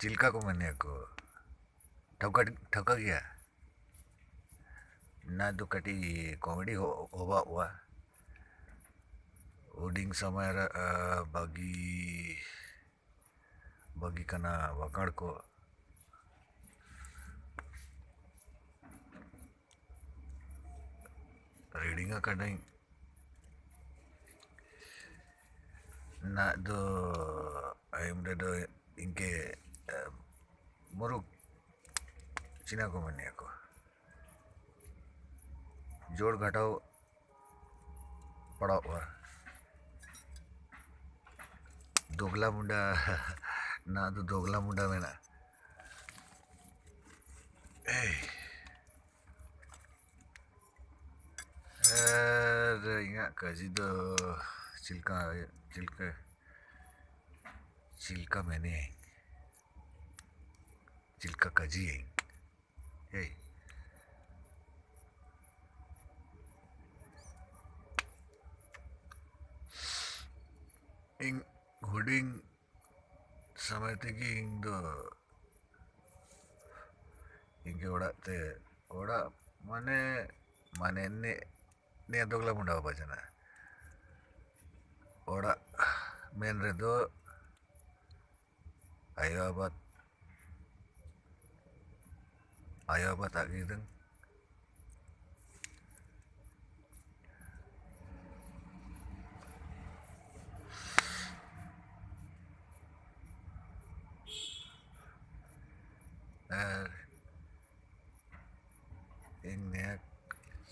चिल्का को मैंने को ठोका ठोका गया ना तो कटी कॉमेडी होवा हुआ ओडिंग समय बगी बगी कना वकड़ को रीडिंग कटाई ना तो ayam do inke muruk Cina को मैंने को जोड़ घटाओ पड़ा हुआ दोगला मुंडा ना तो दोगला मुंडा में ना इंगा काजी दो चिल्का चिल्का चिल्का मैंने चिल्का काजी है ing huding समय तक ing दो इंके ओड़ा माने माने ने दोगला मुंडा बजना ओड़ा मेन रे दो ayo abad आगे दंग ini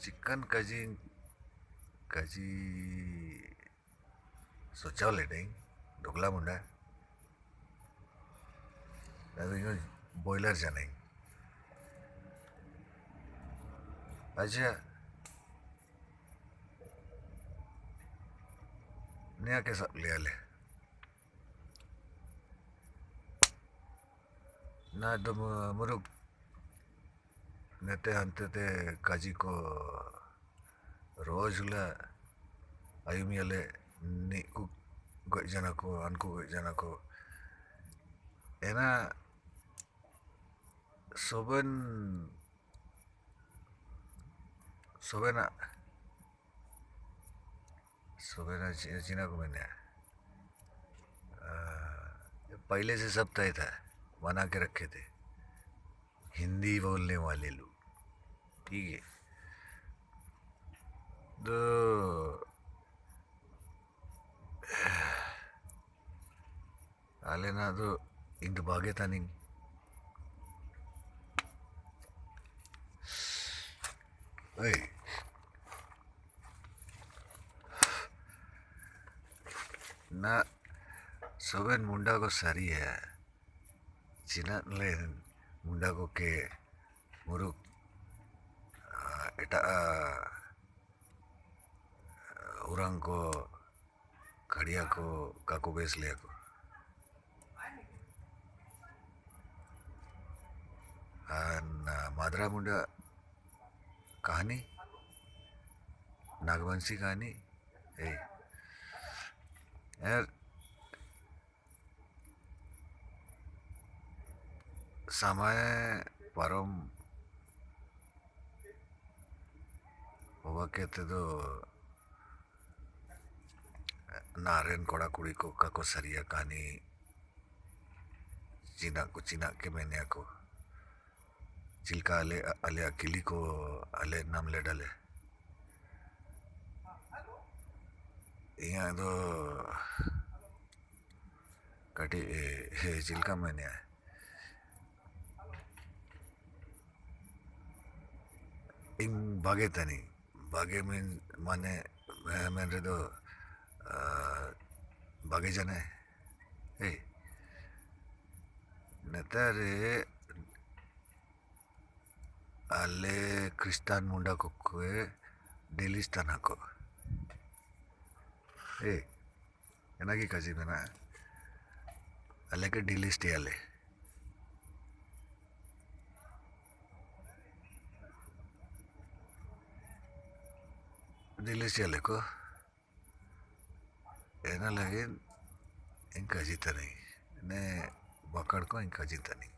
chicken kaji kaji सोचा ले नहीं ढोकला मुंडा तो ये बॉयलर जाने अच्छा नया कैसा ले ले ना तो मुरुक नेते हंते ते काजी को रोज ला ayumiale ni ku goj jana ko anku goj jana ko ena soben sobena sobena चीना को मैंने पहले से सब तय था बना के रखे थे हिंदी बोलने वाले लोग ठीक है तो आले ना तो इंग भागे था नहीं ना सोबेन मुंडा को सारी है चीना ले मुंडा को के मुरुक एटा उरंग को खड़िया को काको बेस ले को मादरा मुंडा कहानी नागवंशी कहानी यार समय परम होगा कहते तो नारेन कोड़ा कुड़ी को काको सरिया कहानी चीना के मैंने को चिल्का अले अले अकेली को अले नाम ले डाले यहाँ तो कटी चिल्का मैंने इन भागे तनी भागे में माने मैंने तो भागे जाने नेतारे आले क्रिस्तान मुंडा को डेली स्टाना को एना की काजी में ना आले के डेली स्टे आले डेली स्टे आले को एना लगे इन काजी तो नहीं ने बकड़ को इनका जीता नहीं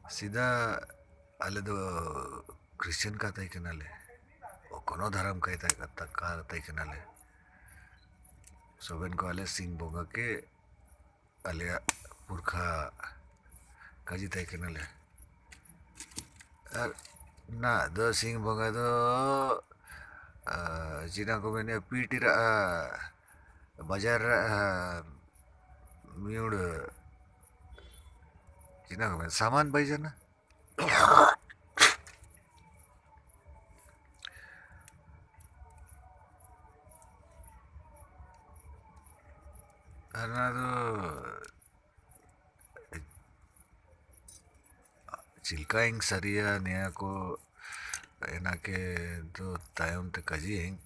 सीधा अले दो क्रिश्चियन का तय के नाले वो कोनो धर्म का तय करता का तय के नाले सोबेन को अले सिंह बोगा के अले पुरखा काजी तय के नाले ना दो सिंह बोगा दो जिना को मैंने पीटी बाजार म्यूड जिना को मैंने सामान भाई जाना ना तो चिल्का इंग सरिया नया को एना के तो तायम ते कजी इंग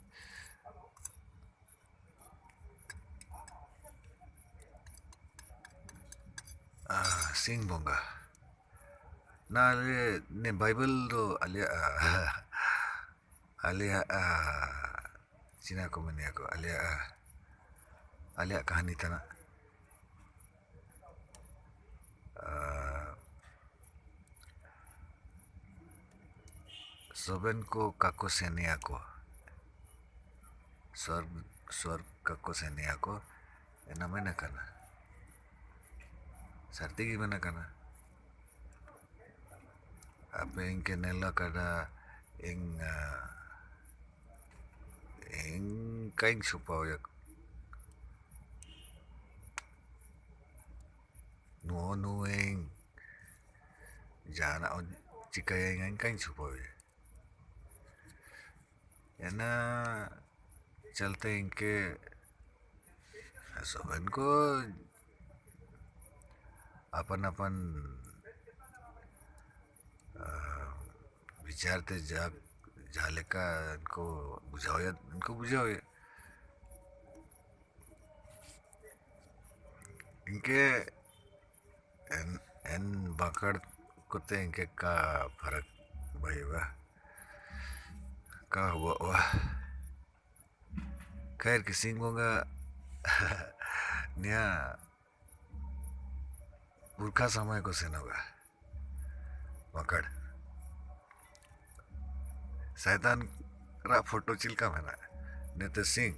सिंह बोंगा ना अले ने बाइबल तो अले अले चिना को मैंने को अले कहानी था ना सोबेन को काको सेनिया को स्वर्ग काको सेनिया को एना मैंने करना सर्दी की मैंने करना अब इनके नेला करा इन कहीं छुपा हो या नो इन जाना और चिकाया इन कहीं छुपा हो या ना चलते इनके सब इनको अपन अपन विचारते झाले का इनको बुझाओ या इनके एन बाकड़ कुत्ते इनके का फर्क भाई वाह का हुआ खैर किसी को नया पुरखा समय को सेन होगा मकड़ शैतान रा फोटो चिल्का मैंने नहीं तो सिंह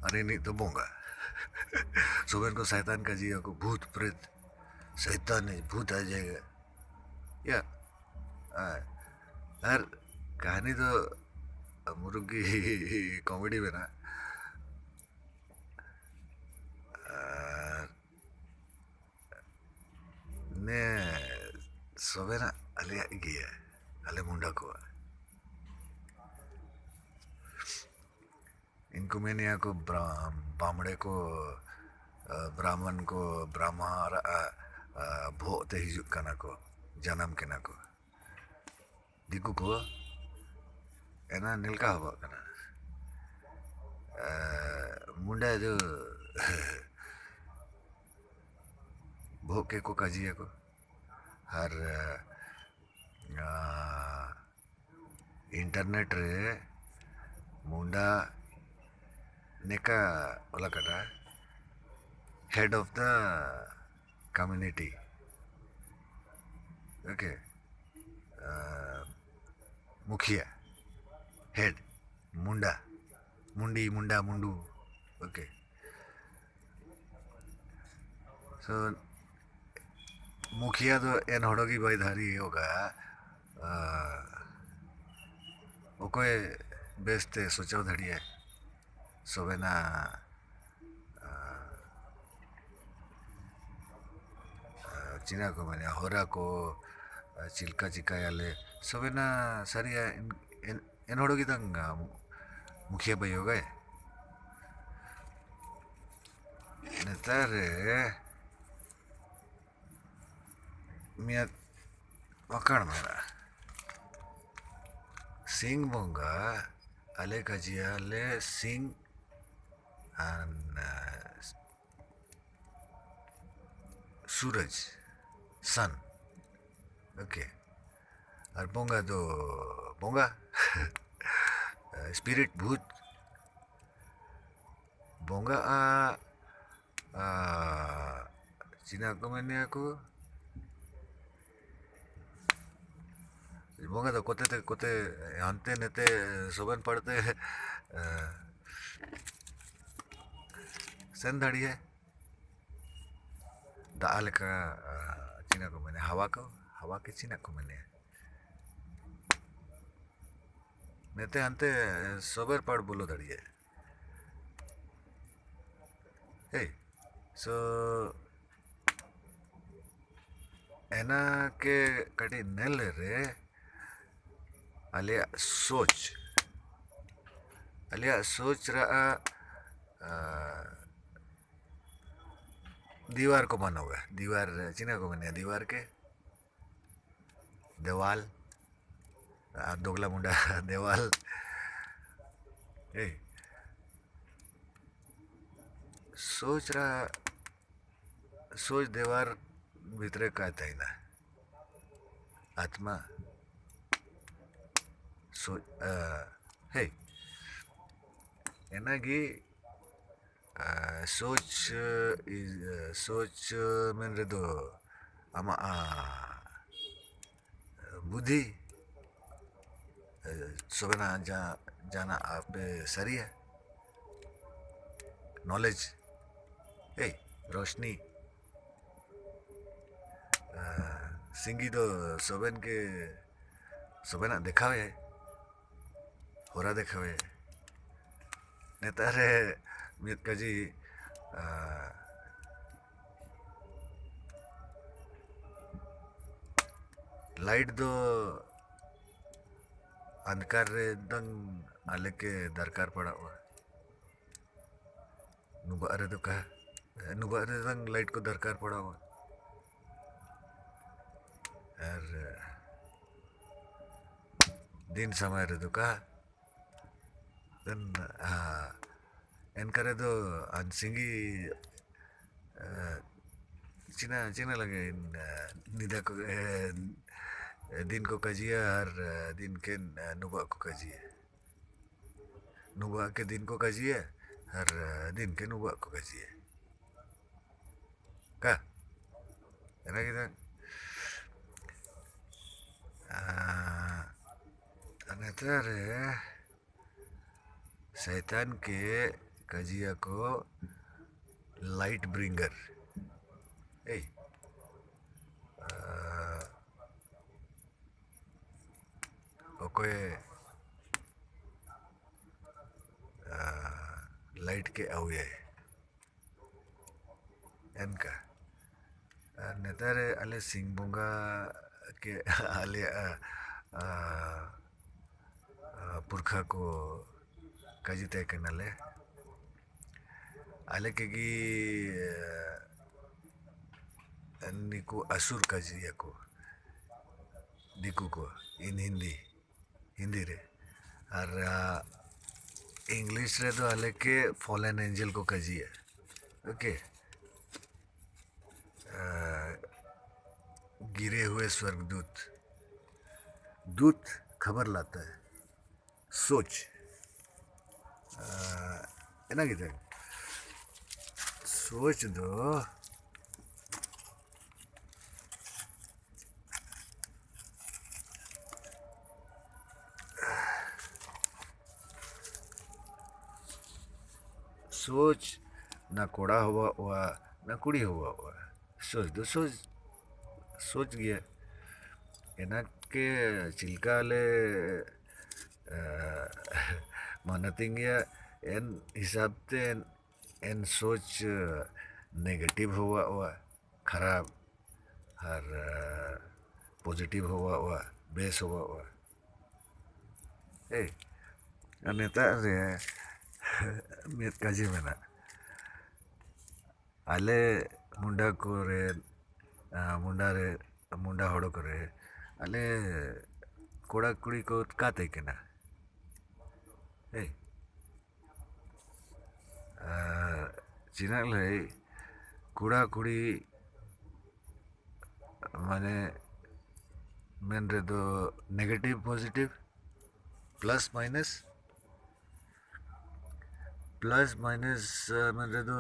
अरे नहीं तो बोंगा सुबह को शैतान का जिया को भूत प्रेत शैतान है भूत आ जाएगा या हर कहानी तो मुर्गी कॉमेडी में ना ने सोबे ना अले गया अले मुंडा को इनको मैंने यहाँ को बामड़े को ब्राह्मण को ब्राह्मण भोते ही कना को जन्म के ना को दिकु को एना नीलका हवा कना मुंडा जो भोके को काजिया को हर इंटरनेट रे मुंडा नेका ओला कटा head of the community okay मुखिया हेड मुंडा मुंडी मुंडा मुंडू ओके सो मुखिया तो एन हड़ोगी भाई धारी होगा वो कोई बेचते सोचो धड़ी है सोबेना चिना को मैंने होरा को चिल्का चिकायाले सोबेना सारिया इन हड़ोगी तंग मुखिया भाई होगा नेतारे मिया मकान मेरा सिंह बोंगा अले कजिया ले सिंह सूरज सन ओके और बोंगा तो बोंगा स्पिरिट भूत बोंगा Cina ko mene aku 뭔가 더 kote ante nete soben parte sen dhadi hai daal ka Cina ko mene hawa ke Cina ko mene nete ante sober pad bolo dhadi hai hey so एना के कटी nail रे अलिया सोच रहा दीवार को बना हुआ है दीवार चीना को बने दीवार के देवाल दोगला मुंडा देवाल ए सोच देवार भीतरे का ना आत्मा सोच हे एनागी सोच मेरे दो आमा बुद्धि सोबना जाना आप सरी है नॉलेज ए रोशनी सिंगी तो सोबना देखा हुए होरा देखा हुए नेतारे मित कजी लाइट दो अंधकार रे दंग आले के दरकार पड़ा हुआ नुबा रे तो कहा नुबा रे दंग लाइट को दरकार पड़ा हुआ और दिन समय रे तो कहा dan एनकर तो अनसिंगी चीना लगे निदा को दिन को कजिया हर दिन के नुबा को कजिए नुबा के दिन को कजिए हर दिन के नुबा को कजिए का है ना किधर अनेतर शैतान के कजिया को लाइट ब्रिंगर ए ओके लाइट के आवे एनका नेतारे अले सिंह बुंगा के अले पुरखा को काजी तय करना ले आले के गी निको असुर काजी को दिकू को इन हिंदी रे और इंग्लिश रे तो आले के फॉलन एंजल को काजी है ओके गिरे हुए स्वर्गदूत दूत खबर लाता है सोच ಏನಾಗಿದೆ ಸೋಚ್ದು सोच ना कोड़ा हुआ ना कुड़ी हुआ सोच गया एना के चिल्का ले मानतिंगिया एन हिसाब से एन सोच नेगेटिव हुआ खराब और पॉजिटिव हुआ बेस हुआ ए नेता रे मित काजी में ना आले मुंडा को रे मुंडा होड़ो करे आले कोड़ा कुड़ी को काते के ना ए चीना ले कुड़ा कुड़ी माने मेन रे दो negative positive plus minus main रे दो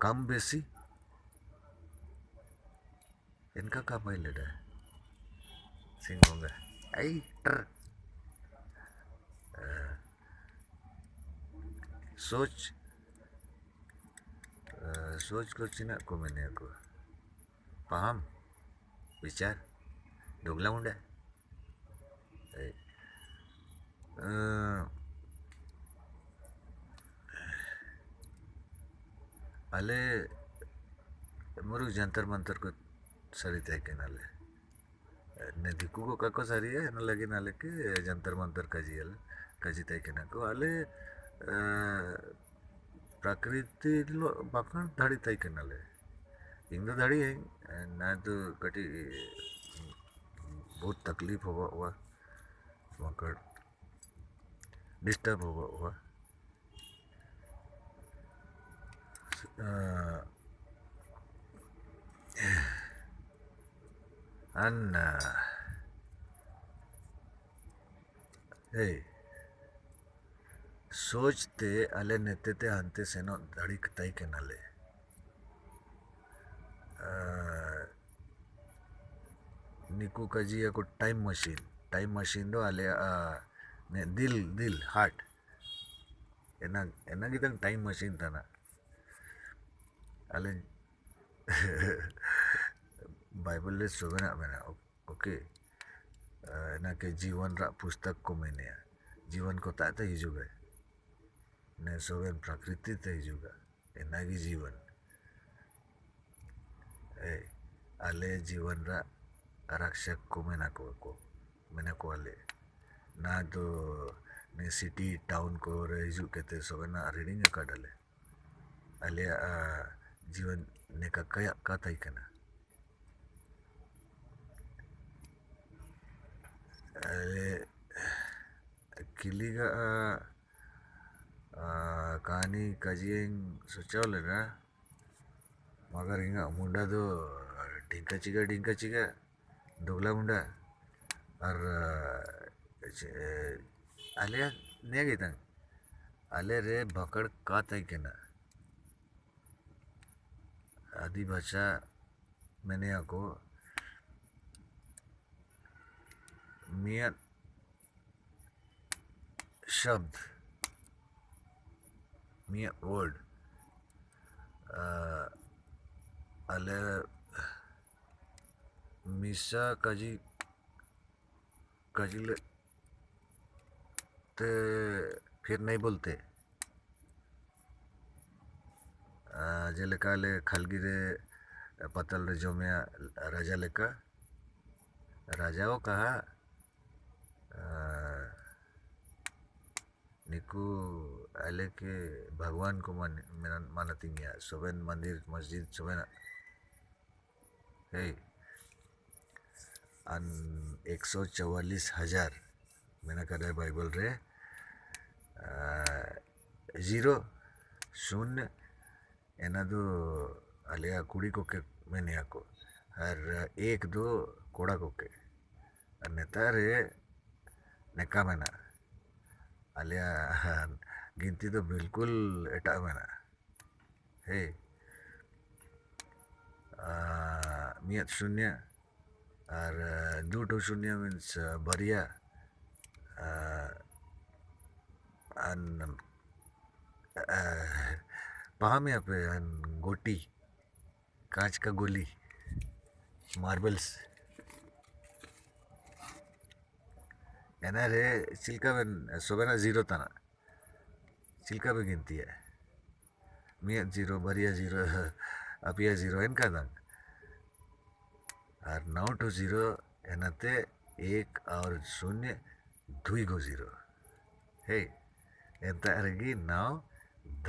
कम बेसी इनका का पायलट है सिंह होंगे आई टर सोच सोच को चिना को मैंने को paham विचार दोगला मुंडा अले मुरुग जंतर मंतर को सरी तय के नाले ने दिक्कू को kako सरी है न लगी नाले के जंतर मंतर कजियल कजी तय के ना को अले प्रकृति लो बाकन धाड़ी तय के नाले इंग तो धाड़ी है ना तो कटी बहुत तकलीफ होगा हुआ मकर डिस्टर्ब होगा हुआ अन्ना हे सोचते अले नेते ते हंते सेनो दाढ़ी कताई के नाले निकू कजी या को टाइम मशीन दो अले ने दिल हार्ट एना एना की तंग टाइम मशीन था ना अले बाइबल ले सुबह मैंने ओके ना के जीवन रा पुस्तक को मैंने जीवन को ताते ही जुगे ने सुबह प्रकृति ते ही जुगा एना की जीवन अले जीवन रा रक्षक को मैंने को अले ना तो ने सिटी टाउन को रेजू कहते सुबह ना रीडिंग का डाले अले जीवन ने का कया का ताई करना अले किली का कहानी कजिएं सोचा लेना मगर इंगा मुंडा तो ढिंका चिका दोगला मुंडा और अले नहीं गई तंग अले रे भकड़ का ताई केना आदि भाषा मैंने आपको मियाँ शब्द मियाँ वर्ड अले मिसा कजी कजिले ते फिर नहीं बोलते जेलेकाले खलगिरे पतल रे जोमिया राजा लेका राजाओ कहा निकू आले के भगवान को मानती है सुबह मंदिर मस्जिद सुबह है अन 144,000 मैंने कहा बाइबल रे 0 शून्य एना दो अलिया कुड़ी को के मैंने आको हर 1 2 कोड़ा को के नेता रे नेका मैना अलिया गिनती तो बिल्कुल एटा मैना हे मियाँ शून्य और 2 शून्य मीन्स बरिया पहाम यहाँ पे गोटी कांच का गोली मार्बल्स एना रे चिल्का में सुबह ना 0 था ना चिल्का भी गिनती है मियाँ 0 बरिया 0 अपिया 0 इनका दंग और 9 to 0 एनाते 1 और 0 2 को 0 हे एंता रगी 9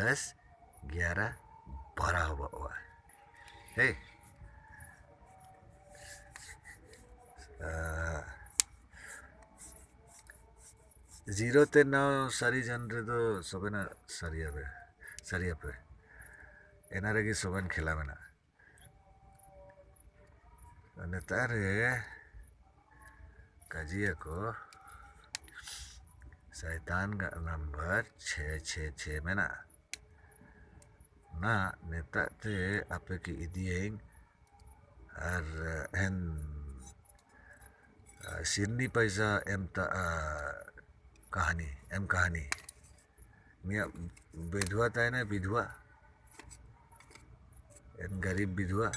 10 11 12 हुआ हे जीरो ते 9 सारी जनरे तो सुबह ना सरिया पे एना रगी सुबह खेला में ना तारे कजिया को शैतान का नंबर 666 में ना na neta te apa ki idieng ar hen sirni paisa em ta कहानी मियाँ विधवा था ना विधवा गरीब विधवा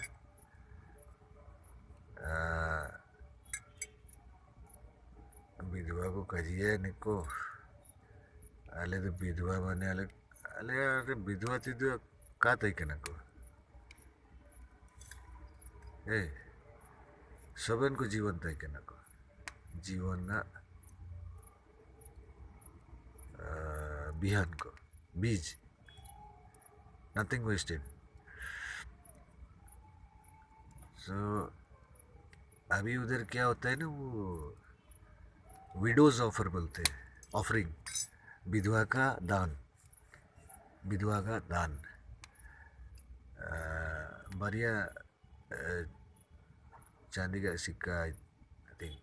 विधवा को कहिए निको आले तो विधवा माने आले आले अरे विधवा थी तो का तय के नको सबन को जीवन तय के नको जीवन ना बिहान को बीज नथिंग वेस्टेड सो अभी उधर क्या होता है ना वो विडोज ऑफर बोलते हैं ऑफरिंग विधवा का दान बढ़िया चांदी का सिक्का आई थिंक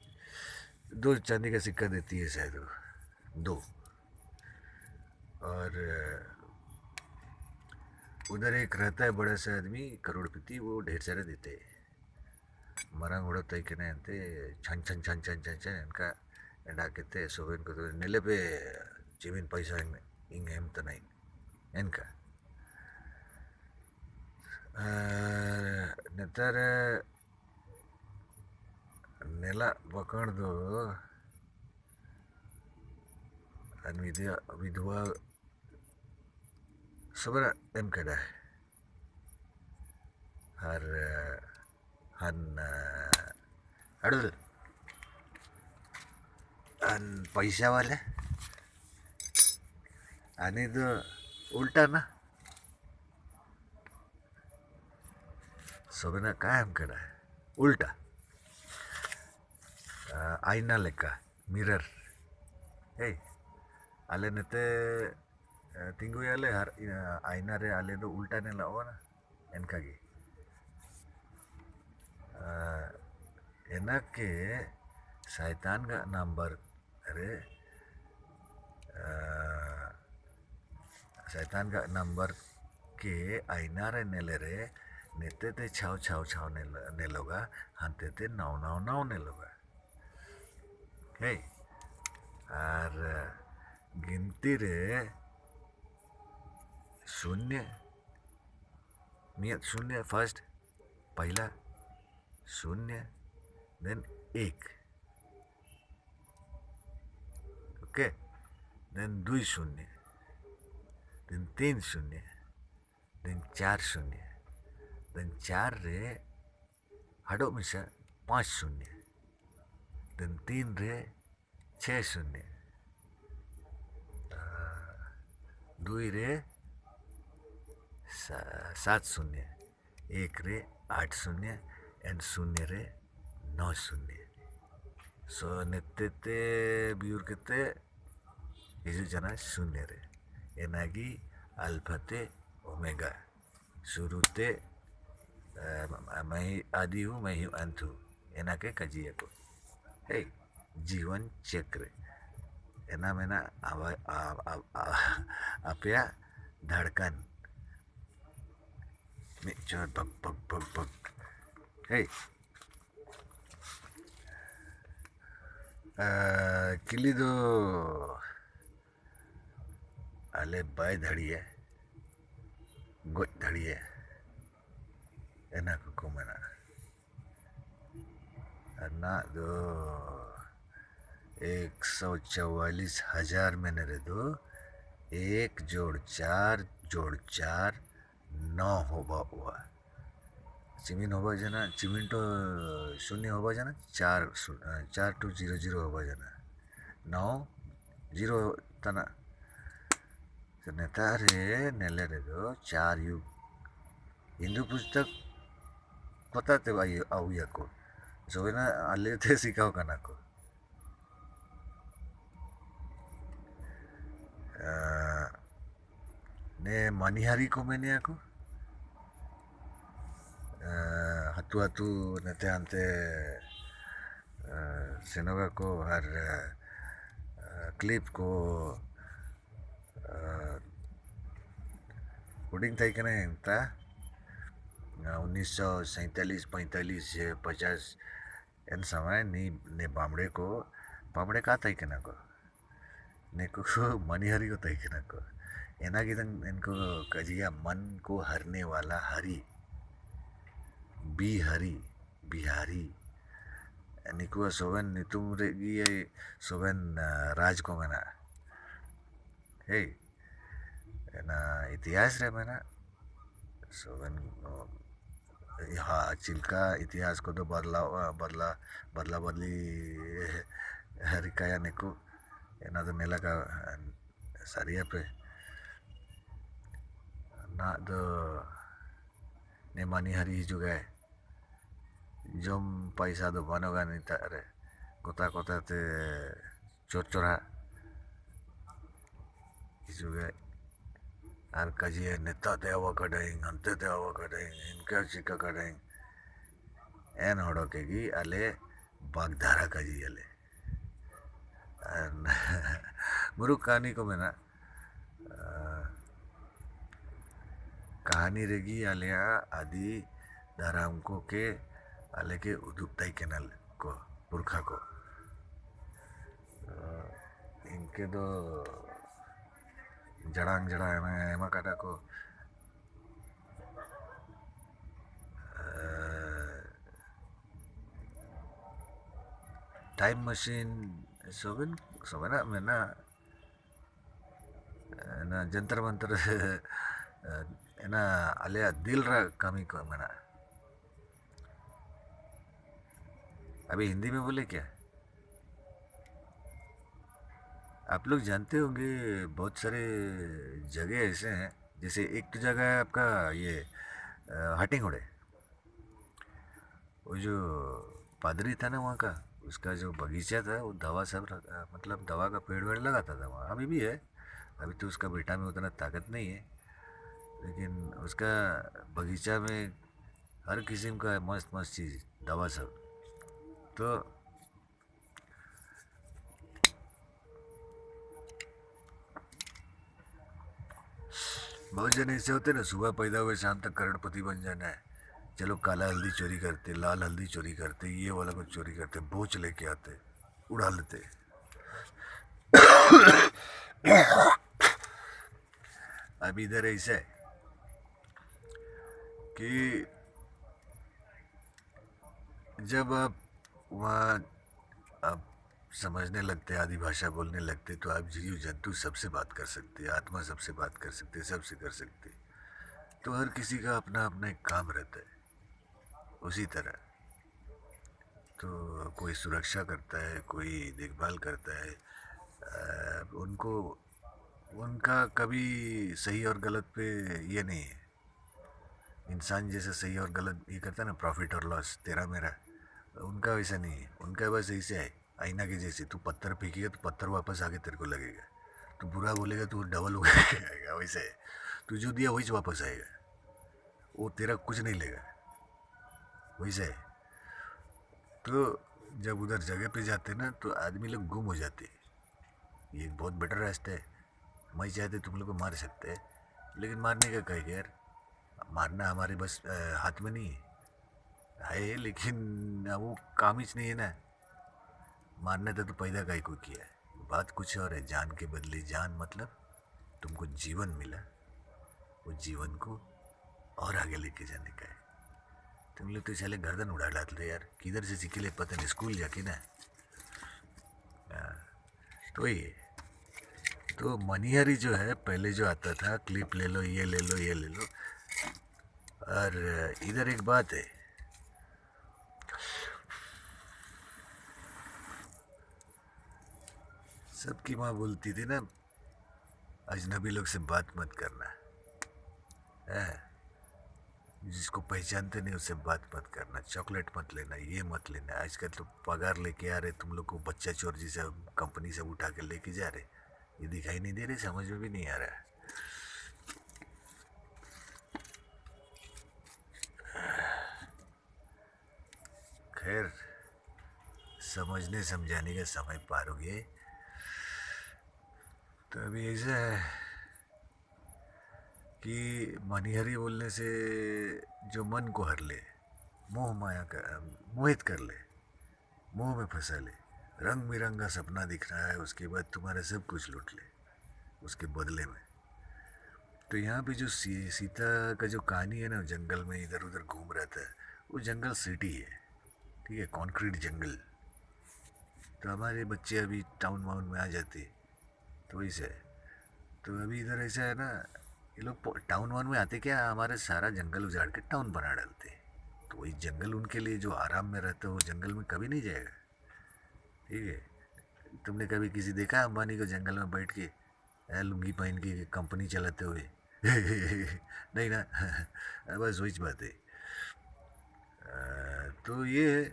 2 चांदी का सिक्का देती है शायद वो 2 और उधर एक रहता है बड़ा सा आदमी करोड़पति वो ढेर सारे देते हैं मरंग उड़ते के ना अंते छन छन छन छन छन छन इनका डाकते सोबेन को तो नेले पे जीवन पैसा इंग हम तो नहीं इनका नेतर नेला पकड़ दो विधवा सबरा एम कड़ा है हर हन अड़ुल हन पैसा वाले आणि तो उल्टा ना सबना काय हम कड़ा है उल्टा आईना लेका मिरर आले नेते तिंगु याले हर आईना रे आले तो उल्टा ने लाओ ना इनका की एना के शैतान का नंबर अरे शैतान का नंबर के आईना रे नेले रे नेते ते छाव छाव छाव ने लोगा हंते ते नाव नाव नाव ने लोगा और गिनती रे 0 नियत 0 फर्स्ट पहला 0 then 1 okay then 2 0 then 3 0 then 4 0 then 4 रे हडो मिसा 5 0 देन 3 रे 6 0 2 रे 7 0 1 रे 8 0 एंड 0 रे 9 0 सो नेते बियूर केते इसे जना 0 रे एनागी अल्फाते ओमेगा शुरूते मैं आदि हूँ मैं ही अंत हूँ एना के कजिए को जीवन चक्र एना मेना आपया धड़कन मिचर बग बग बग बग किली दो आले बाय धड़ी है गोच धड़ी है एना को मना ना दो 144,000 मैंने रे दो 1 जोड़ 4 9 होबा हुआ चिमिन होबा जना चिमिन तो 0 होबा जना 4 to 0 होबा जना 9 0 तना नेता रे नेले रे दो 4 युग हिंदू पुस्तक बताते भाई आउया को जो है ना आले थे सिखाओ करना को ने मनिहारी को मैंने आको हतु हतु नेते अंते सेनोगा को हर क्लिप को हुडिंग था कि नहीं था 1947-45 एन समय ने बामड़े को बामड़े का था कि ना को ने को मणिहरी को था कि ना को एना की इनको कजिया मन को हरने वाला हरी बिहारी बिहारी निकुआ सोवन नितुम रेगी सोवन राज को मना हे ना इतिहास रे मना सोवन हाँ चिल्का इतिहास को तो बदला बदला बदला बदली हरिकाया निकु ना तो नेला का सारिया पे ना तो नेमानी हरी juga jom paisa do banoga ni tare kota kota te chor chora juga ar kaji neta te awa kadang ante te awa kadang inka chika kadang en hodo kegi ale bagdara kaji ale muruk kani ko mena कहानी रहेगी आलिया आदि दाराम को के आले के उदुपताई kennel को पुरखा को इनके तो जड़ांग जड़ा एमा काटा को टाइम मशीन सोबिन सोबना में ना जंतर मंतर ना आलिया दिल रा कमी को मना अभी हिंदी में बोले क्या आप लोग जानते होंगे बहुत सारे जगह ऐसे हैं जैसे एक तो जगह है आपका ये हटिंगोड़े वो जो पादरी था ना वहाँ का उसका जो बगीचा था वो दवा सब मतलब दवा का पेड़ वेड़ लगाता था वहाँ अभी भी है अभी तो उसका बेटा में उतना ताकत नहीं है लेकिन उसका बगीचा में हर किस्म का मस्त मस्त चीज़ दवा सब तो बहुत जन ऐसे होते ना सुबह पैदा हुए शाम तक करोड़पति बन जाना है चलो काला हल्दी चोरी करते लाल हल्दी चोरी करते ये वाला कुछ चोरी करते बोझ लेके आते उड़ा लेते अब इधर ऐसा है कि जब आप वहाँ आप समझने लगते आदि भाषा बोलने लगते तो आप जीव जंतु सबसे बात कर सकते आत्मा सबसे बात कर सकते सबसे कर सकते तो हर किसी का अपना अपना एक काम रहता है उसी तरह तो कोई सुरक्षा करता है कोई देखभाल करता है उनको उनका कभी सही और गलत पे ये नहीं है इंसान जैसे सही और गलत ये करता है ना प्रॉफिट और लॉस तेरा मेरा उनका वैसा नहीं है उनका बस ऐसे है आईना के जैसे तू पत्थर फेंकेगा तो पत्थर वापस आके तेरे को लगेगा तू बुरा बोलेगा तो डबल हो आएगा वैसे है तू जो दिया वही वापस आएगा वो तेरा कुछ नहीं लेगा वैसे है तो जब उधर जगह पे जाते ना तो आदमी लोग गुम हो जाते ये एक बहुत बेटर रास्ता है मैं चाहते तुम लोग को मार सकते हैं लेकिन मारने का कहे यार मारना हमारे बस हाथ में नहीं है लेकिन वो काम ही नहीं है ना मारने तो पैदा का ही को किया है बात कुछ और है जान के बदले जान मतलब तुमको जीवन मिला वो जीवन को और आगे लेके जाने का है तुम लोग तो चले गर्दन उड़ा लाते यार किधर से सीखे ले पता नहीं स्कूल जाके ना तो ये तो मनिहरी जो है पहले जो आता था क्लिप ले लो ये ले लो ये ले लो और इधर एक बात है सबकी माँ बोलती थी ना अजनबी लोग से बात मत करना है जिसको पहचानते नहीं उससे बात मत करना चॉकलेट मत लेना ये मत लेना आजकल तो पगार लेके आ रहे तुम लोग को बच्चा चोर जैसे कंपनी से उठा के लेके जा रहे ये दिखाई नहीं दे रहे समझ में भी नहीं आ रहा खैर समझने समझाने का समय पार हो गए तो अभी ऐसा है कि मनिहरी बोलने से जो मन को हर ले, मोह माया कर मोहित कर ले, मोह में फंसा ले, रंग बिरंगा सपना दिख रहा है, उसके बाद तुम्हारा सब कुछ लूट ले उसके बदले में। तो यहाँ पे जो सीता का जो कहानी है ना, जंगल में इधर उधर घूम रहा था, वो जंगल सिटी है, ठीक है, कंक्रीट जंगल। तो हमारे बच्चे अभी टाउन वाउन में आ जाते, तो वैसे है। तो अभी इधर ऐसा है ना, ये लोग टाउन वाउन में आते क्या, हमारे सारा जंगल उजाड़ के टाउन बना डालते। तो वही जंगल उनके लिए जो आराम में रहता है, वो जंगल में कभी नहीं जाएगा, ठीक है। तुमने कभी किसी देखा अंबानी को जंगल में बैठ के लुंगी पहन के कंपनी चलाते हुए? नहीं ना। बस वही बात है। तो ये है।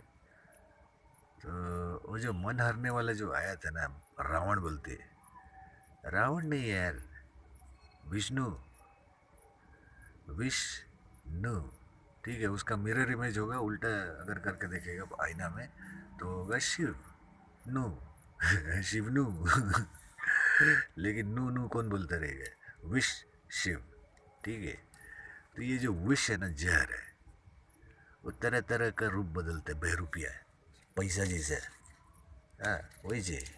तो वो जो मन हारने वाला जो आया था ना, रावण बोलते, रावण नहीं यार, विष्णु, विष्णु, ठीक है। उसका मिरर इमेज होगा उल्टा, अगर करके देखेगा आईना में तो होगा शिव नु। शिवनु। लेकिन नू नू कौन बोलता रहेगा, विष शिव, ठीक है। तो ये जो विष है ना, जहर है, वो तरह तरह का रूप बदलते, बहरूपिया है, पैसा जैसा। हाँ, वही चीज।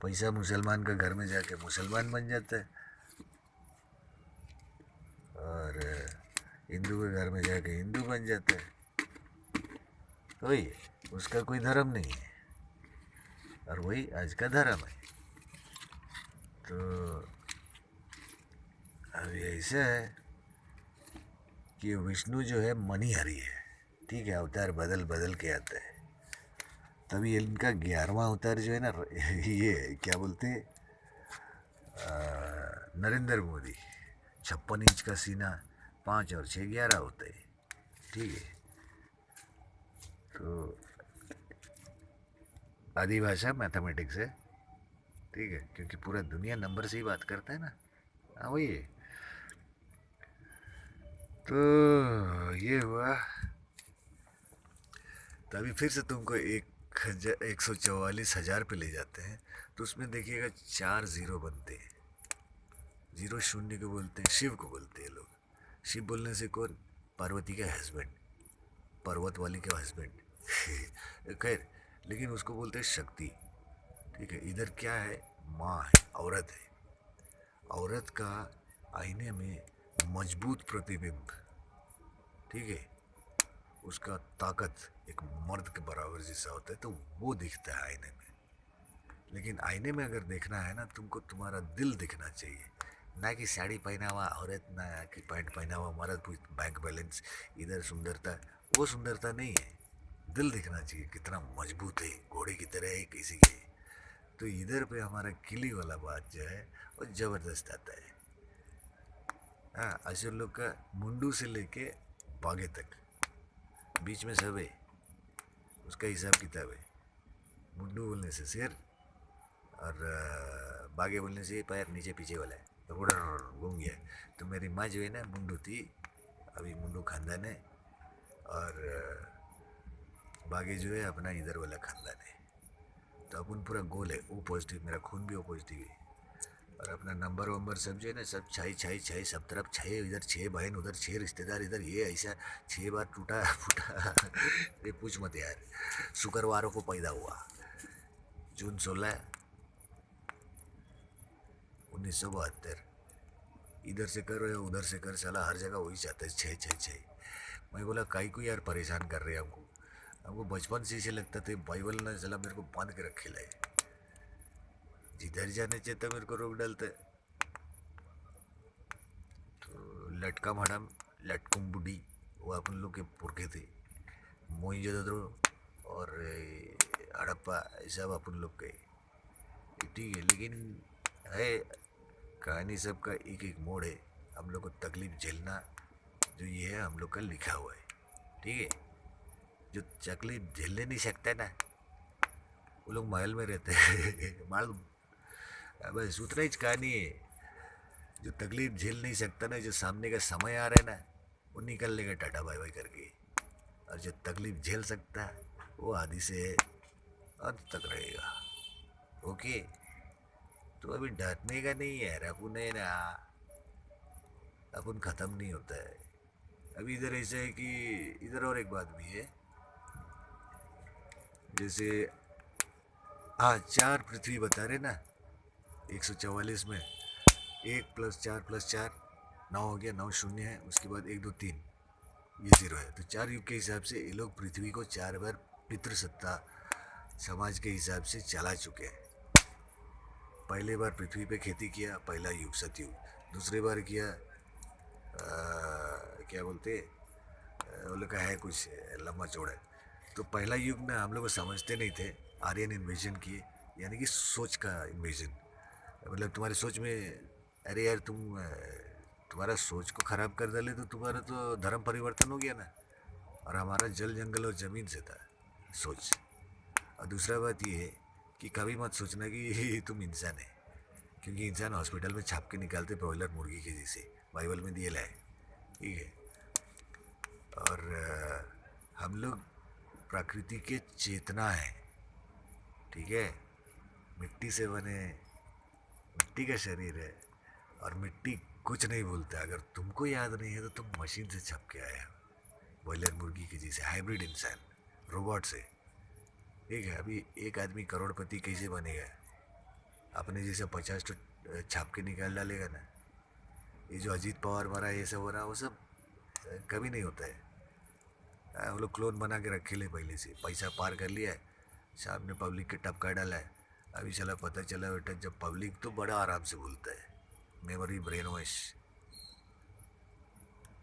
पैसा मुसलमान का घर में जाके मुसलमान बन जाता है, और हिंदू के घर में जाके हिंदू बन जाता है। वही, उसका कोई धर्म नहीं है, और वही आज का धर्म है। तो अभी ऐसा है कि विष्णु जो है मणिहरी है, ठीक है, अवतार बदल बदल के आता है। तभी इनका 11वां अवतार जो है ना, ये क्या बोलते हैं, नरेंद्र मोदी, 56 इंच का सीना, 5 और 6 11 होता है, ठीक है। तो आदि भाषा मैथमेटिक्स है, ठीक है, क्योंकि पूरा दुनिया नंबर से ही बात करता है ना। हाँ, वही है। तो ये हुआ। तभी फिर से तुमको 144,000 पे ले जाते हैं। तो उसमें देखिएगा 4 जीरो बनते हैं। जीरो शून्य को बोलते हैं, शिव को बोलते हैं लोग। शिव बोलने से कौन, पार्वती का हस्बैंड, पर्वत वाली का हस्बैंड। खैर, लेकिन उसको बोलते हैं शक्ति, ठीक है। इधर क्या है, माँ है, औरत है। औरत का आईने में मजबूत प्रतिबिंब, ठीक है, उसका ताकत एक मर्द के बराबर जैसा होता है, तो वो दिखता है आईने में। लेकिन आईने में अगर देखना है ना तुमको, तुम्हारा दिल दिखना चाहिए, ना कि साड़ी पहना हुआ औरत, ना कि पैंट पहना हुआ मर्द, बैंक बैलेंस, इधर सुंदरता, वो सुंदरता नहीं है। दिल दिखना चाहिए कितना मजबूत है, घोड़े की तरह है किसी के। तो इधर पे हमारा किली वाला बात जो है, वो जबरदस्त आता है। हाँ, असुर लोग का मुंडू से लेके बागे तक, बीच में सब है, उसका हिसाब किताब है। मुंडू बोलने से सिर, और बागे बोलने से पैर नीचे पीछे वाला है, तो घूम गया। तो मेरी माँ जो है ना मुंडू थी, अभी मुंडू खानदान है, और बागे जो है अपना इधर वाला खानदान है। तो अपन पूरा गोल है, ओ पॉजिटिव, मेरा खून भी ओ पॉजिटिव है। और अपना नंबर वंबर सब जो है ना, सब छाई छाई छाई, सब तरफ छः, इधर 6 बहन, उधर 6 रिश्तेदार, इधर ये ऐसा 6 बार टूटा फूटा। ये पूछ मत यार। शुक्रवारों को पैदा हुआ, जून 16, 1972। इधर से कर या उधर से कर, साला हर जगह वही चाहता है, 6 6 6। मैं बोला काई को यार परेशान कर रहे हैं हमको। हमको बचपन से इसे लगता था बाइबल ना चला मेरे को बांध के रखे लाए, जिधर जाने चाहता मेरे को रोक डालता है। तो लटका मडम, लटकुम बुढ़ी, वो अपन लोग के पुरखे थे। मोइंजोदड़ो और हड़प्पा, सब अपन लोग के, ठीक है। लेकिन है, कहानी सबका एक एक मोड़ है। हम लोग को तकलीफ झेलना जो ये है, हम लोग का लिखा हुआ है, ठीक है। जो तकलीफ झेलने नहीं सकता ना, वो लोग महल में रहते हैं। मालूम, बस उतना ही कहानी है। जो तकलीफ झेल नहीं सकता ना, जो सामने का समय आ रहा है ना, वो निकल लेगा टाटा बाय बाय करके। और जो तकलीफ झेल सकता है, वो आदि से अंत तक रहेगा। ओके। तो अभी डरने का नहीं है यार, अपन है ना, अपन ख़त्म नहीं होता है। अभी इधर ऐसा है कि इधर और एक बात भी है, जैसे हाँ, 4 पृथ्वी बता रहे ना, 144 में 1 + 4 + 4 9 हो गया, 9 शून्य है, उसके बाद 1 2 3 ये 0 है। तो 4 युग के हिसाब से ये लोग पृथ्वी को 4 बार पितृसत्ता समाज के हिसाब से चला चुके हैं। पहले बार पृथ्वी पे खेती किया, पहला युग सतयुग। दूसरे बार किया क्या बोलते, वो लोग का है कुछ लंबा चौड़ा है। तो पहला युग में हम लोग को समझते नहीं थे, आर्यन इन्वेजन किए, यानी कि सोच का इन्वेजन। मतलब तुम्हारी सोच में, अरे यार तुम्हारा सोच को खराब कर डाले तो तुम्हारा तो धर्म परिवर्तन हो गया ना। और हमारा जल जंगल और ज़मीन से था सोच। और दूसरा बात ये है कि कभी मत सोचना कि तुम इंसान है, क्योंकि इंसान हॉस्पिटल में छाप के निकालते ब्रॉयलर मुर्गी के जैसे, बाइबल में दिए लाए, ठीक है। और हम लोग प्रकृति के चेतना है, ठीक है। मिट्टी से बने, मिट्टी का शरीर है, और मिट्टी कुछ नहीं बोलता। अगर तुमको याद नहीं है तो तुम मशीन से छप के आया, बॉयलर मुर्गी के जैसे हाइब्रिड इंसान, रोबोट से, ठीक है। अभी एक आदमी करोड़पति कैसे बनेगा? अपने जैसे 50 तो छाप के निकाल डालेगा ना। ये जो अजीत पवार मरा, ये सब हो रहा, वो सब कभी नहीं होता है। वो लोग क्लोन बना के रखे ले पहले से, पैसा पार कर लिया है, सामने पब्लिक के टपका डाला है। अभी चला पता चला बेटा, जब पब्लिक तो बड़ा आराम से बोलता है, मेमोरी ब्रेन वॉश,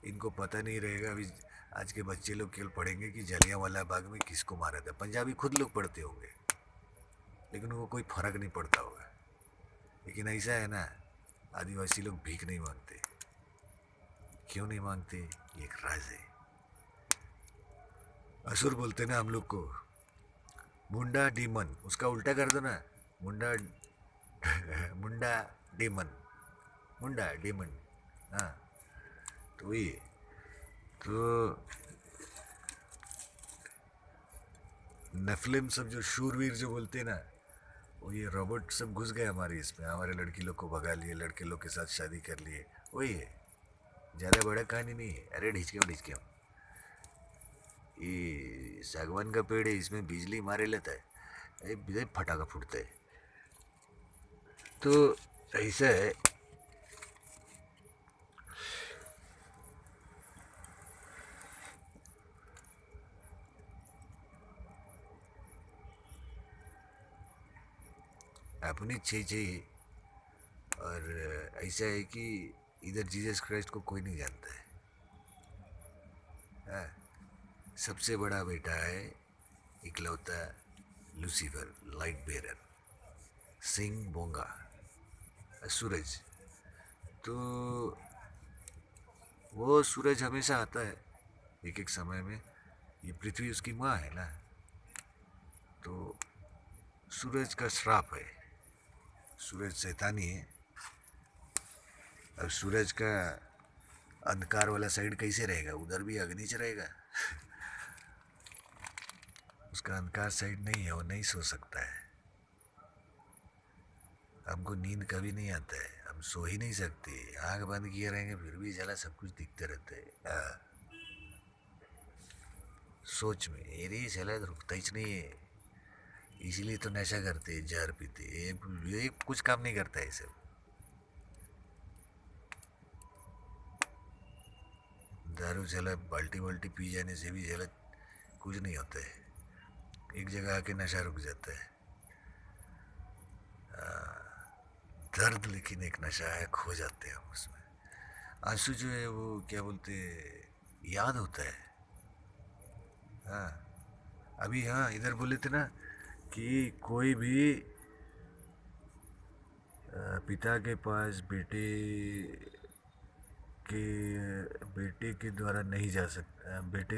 इनको पता नहीं रहेगा। अभी आज के बच्चे लोग केवल पढ़ेंगे कि जलियांवाला बाग में किसको मारा था। पंजाबी खुद लोग पढ़ते होंगे, लेकिन उनको कोई फर्क नहीं पड़ता होगा। लेकिन ऐसा है ना, आदिवासी लोग भीख नहीं मांगते। क्यों नहीं मांगते? ये एक राज है। असुर बोलते ना हम लोग को, मुंडा डीमन, उसका उल्टा कर दो ना, मुंडा मुंडा डीमन, मुंडा डीमन, हाँ। तो वही है। तो नेफिलिम सब जो शूरवीर जो बोलते हैं ना, वो ये रॉबर्ट सब घुस गए हमारे इसमें, हमारे लड़की लोग को भगा लिए, लड़के लोग के साथ शादी कर लिए, वही है। ज़्यादा बड़ा कहानी नहीं है। अरे ढिचके ये सागवान का पेड़ है, इसमें बिजली मारे लेता है, ये फटाका फूटता है। तो ऐसा है। अपनी छे और ऐसा है कि इधर जीसस क्राइस्ट को कोई नहीं जानता है। हाँ, सबसे बड़ा बेटा है इकलौता लूसीफर, लाइट बेरर, सिंह बोंगा, सूरज। तो वो सूरज हमेशा आता है एक एक समय में। ये पृथ्वी उसकी माँ है ना, तो सूरज का श्राप है। सूरज शैतानी है। अब सूरज का अंधकार वाला साइड कैसे रहेगा? उधर भी अग्नि च रहेगा। उसका अंधकार साइड नहीं है, वो नहीं सो सकता है। हमको नींद कभी नहीं आता है, हम सो ही नहीं सकते, आंख बंद किए रहेंगे फिर भी जला सब कुछ दिखते रहता है। सोच में ये चला रुकता ही नहीं है। इसीलिए तो नशा करते, जहर पीते, ये कुछ काम नहीं करता है सब। दारू चला बाल्टी बाल्टी पी जाने से भी चला कुछ नहीं होता है, एक जगह आके नशा रुक जाता है। दर्द लेकिन एक नशा है, खो जाते हैं हम उसमें। आंसू जो है वो क्या बोलते, याद होता है। हाँ, अभी हाँ इधर बोले थे ना कि कोई भी पिता के पास बेटे के द्वारा नहीं जा सकता, बेटे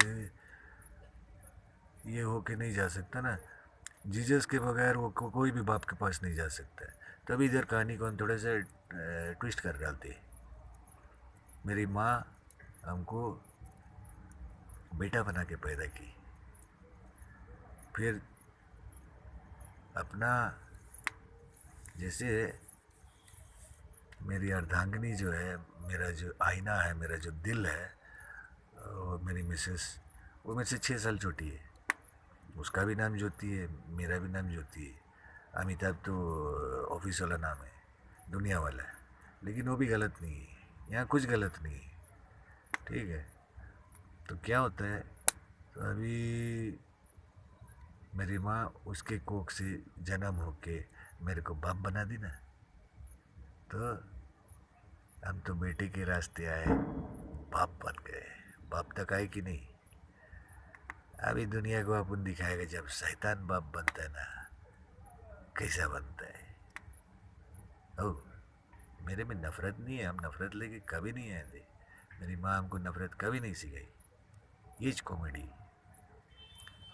ये हो के नहीं जा सकता ना, जीसस के बगैर वो कोई भी बाप के पास नहीं जा सकता है। तभी इधर कहानी को हम थोड़ा सा ट्विस्ट कर डालते हैं। मेरी माँ हमको बेटा बना के पैदा की, फिर अपना जैसे मेरी अर्धांगिनी जो है, मेरा जो आईना है, मेरा जो दिल है, वो मेरी मिसेस, वो मेरे से 6 साल छोटी है। उसका भी नाम ज्योति है, मेरा भी नाम ज्योति है। अमिताभ तो ऑफिस वाला नाम है, दुनिया वाला है, लेकिन वो भी गलत नहीं है, यहाँ कुछ गलत नहीं है। ठीक है, तो क्या होता है, तो अभी मेरी माँ उसके कोख से जन्म होके मेरे को बाप बना दी ना, तो हम तो बेटे के रास्ते आए, बाप बन गए। बाप तक आए कि नहीं? अभी दुनिया को अपन दिखाएगा जब शैतान बाप बनता है ना, कैसा बनता है। ओ, मेरे में नफरत नहीं है, हम नफरत लेके कभी नहीं आए थे। मेरी माँ हमको नफरत कभी नहीं सिखाई, ये कॉमेडी,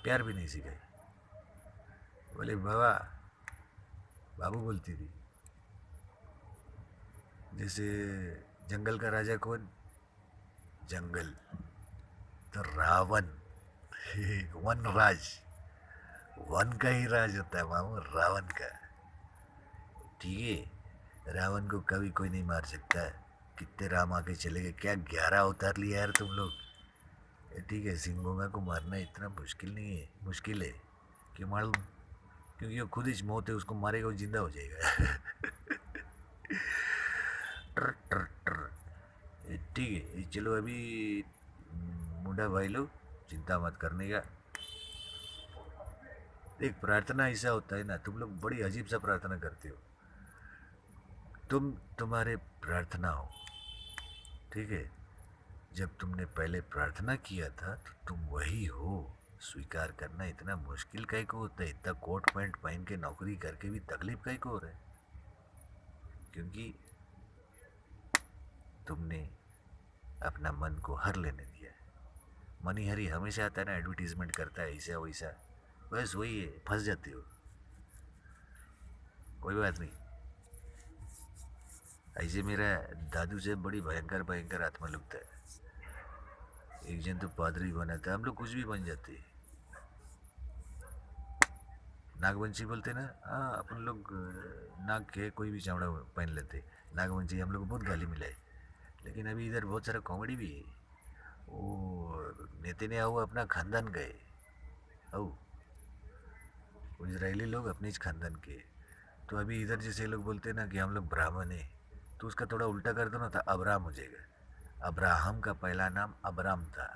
प्यार भी नहीं सिखाई। बोले बाबा, बाबू बोलती थी। जैसे जंगल का राजा कौन? जंगल। तो रावण, वन राज, वन का ही राज होता है मामू, रावण का। ठीक है, रावण को कभी कोई नहीं मार सकता। कितने राम आके चले गए, क्या 11 अवतार लिया यार तुम लोग। ठीक है, सिंगोंगा को मारना इतना मुश्किल नहीं है, मुश्किल है। क्यों मालूम? क्योंकि वो खुद ही मौत है, उसको मारेगा वो जिंदा हो जाएगा। ट्र ट्र ट्र। ठीक है, चलो अभी मुंडा भाई लोग, चिंता मत करने का। एक प्रार्थना ऐसा होता है ना, तुम लोग बड़ी अजीब सा प्रार्थना करते हो। तुम्हारे प्रार्थना हो, ठीक है। जब तुमने पहले प्रार्थना किया था तो तुम वही हो, स्वीकार करना इतना मुश्किल काहे को होता है? इतना कोट पैंट पहन के नौकरी करके भी तकलीफ काहे को हो रहा है? क्योंकि तुमने अपना मन को हर लेने दिया। मनी हरी हमेशा आता है ना, एडवर्टीजमेंट करता है ऐसा वैसा, बस वही है, फंस जाते हो। कोई बात नहीं। ऐसे मेरा दादू से बड़ी भयंकर भयंकर आत्मा लगता है। एक जन तो पादरी बना था, हम लोग कुछ भी बन जाते। नागवंशी बोलते ना, हाँ अपन लोग नाग के कोई भी चावड़ा पहन लेते। नागवंशी हम लोग को बहुत गाली मिला है। लेकिन अभी इधर बहुत सारा कॉमेडी भी है। वो नेतन्याहू अपना खानदान गए, ओ वो इसराइली लोग अपने खानदान के। तो अभी इधर जैसे लोग बोलते हैं ना कि हम लोग ब्राह्मण हैं, तो उसका थोड़ा उल्टा कर दो ना तो अब्राम हो जाएगा। अब्राहम का पहला नाम अब्राम था,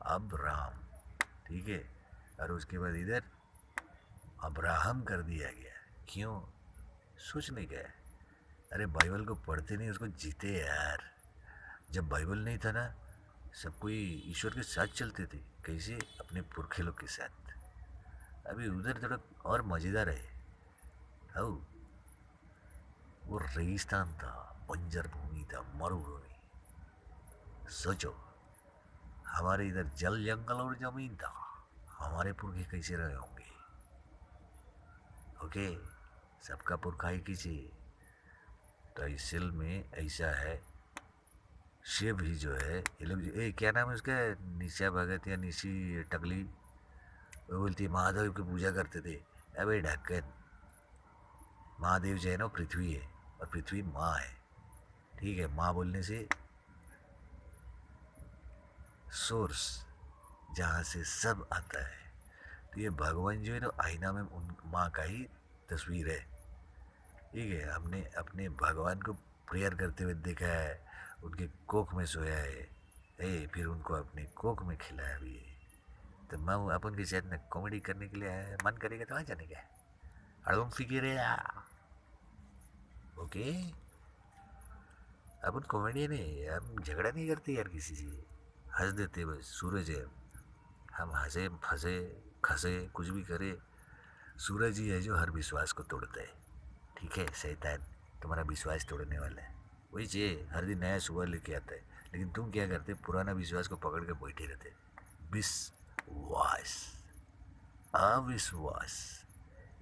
अब्राम। ठीक है, और उसके बाद इधर अब्राहम कर दिया गया। क्यों? सोचने का है। अरे बाइबल को पढ़ते नहीं, उसको जीते यार। जब बाइबल नहीं था ना, सब कोई ईश्वर के साथ चलते थे, कैसे? अपने पुरखे लोग के साथ। अभी उधर थोड़ा और मज़ेदार है। हाउ, वो रेगिस्तान था, बंजर भूमि था, मरुभूमि। सोचो, हमारे इधर जल जंगल और जमीन था, हमारे पुरखे कैसे रहे होंगे? ओके, सबका पुरखा एक ही चाहिए। तो इसल में ऐसा है, शिव ही जो है, ये लोग क्या नाम है उसका, निशा भगत या निशी टकली, वो बोलती है महादेव की पूजा करते थे। अबे ढक्कन, महादेव जो है ना पृथ्वी है, और पृथ्वी माँ है। ठीक है, माँ बोलने से सोर्स, जहाँ से सब आता है। तो ये भगवान जो है ना, आईना में उन माँ का ही तस्वीर है। ठीक है, हमने अपने भगवान को प्रेयर करते हुए देखा है, उनके कोख में सोया है, फिर उनको अपने कोख में खिलाया भी है। तो मैं अपन के साथ में कॉमेडी करने के लिए आया, मन करेगा तो आ जाने का। अड़म फिकिर है यार। ओके, अपन कॉमेडियन है, हम झगड़ा नहीं करते यार किसी से, हंस देते बस। सूरज है, हम हंसे फंसे खसे कुछ भी करे, सूरज ही है जो हर विश्वास को तोड़ता है। ठीक है, शैतान तुम्हारा विश्वास तोड़ने वाला है, वही चाहिए, हर दिन नया सुबह लेके आता है। लेकिन तुम क्या करते, पुराना विश्वास को पकड़ के बैठे रहते। विश्वास, अविश्वास।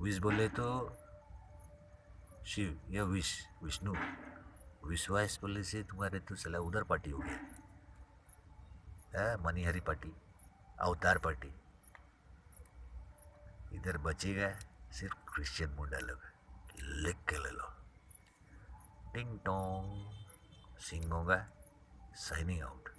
विश बोले तो शिव या विष्णु, विश्वास बोले से तुम्हारे तो सला उधर पार्टी हो गया, मनीहरी पार्टी, अवतार पार्टी। इधर बचेगा सिर्फ क्रिश्चियन मुंडा लोग, लिख के ले लो। टिंग टोंग, सिंगोंगा, साइनिंग आउट।